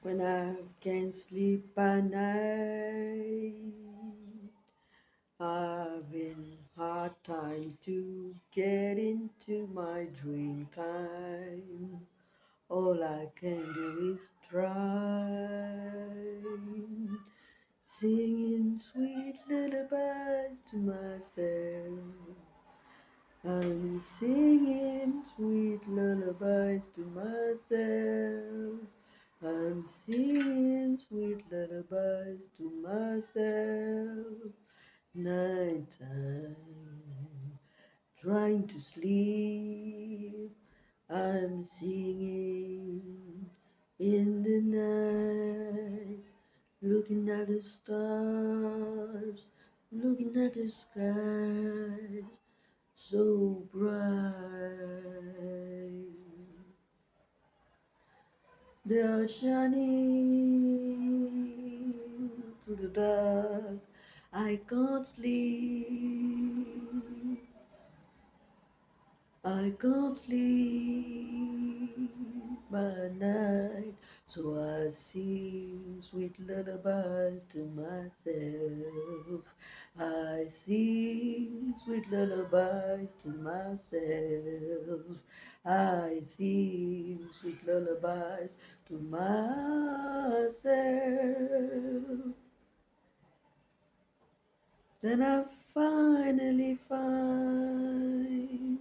When I can't sleep at night, having hard time to get into my dream time. All I can do is try, singing sweet lullabies to myself. I'm singing sweet lullabies to myself. I'm singing sweet lullabies to myself. Nighttime, trying to sleep. I'm singing in the night, looking at the stars, looking at the skies so bright. They are shining through the dark. I can't sleep. I can't sleep by night, so I sing sweet lullabies to myself. I sing sweet lullabies to myself. I sing sweet lullabies to myself. Then I finally find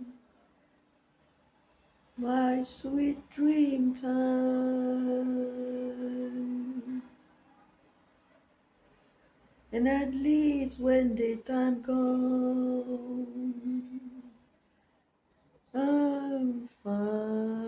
my sweet dream time. And at least when daytime comes, I'm fine.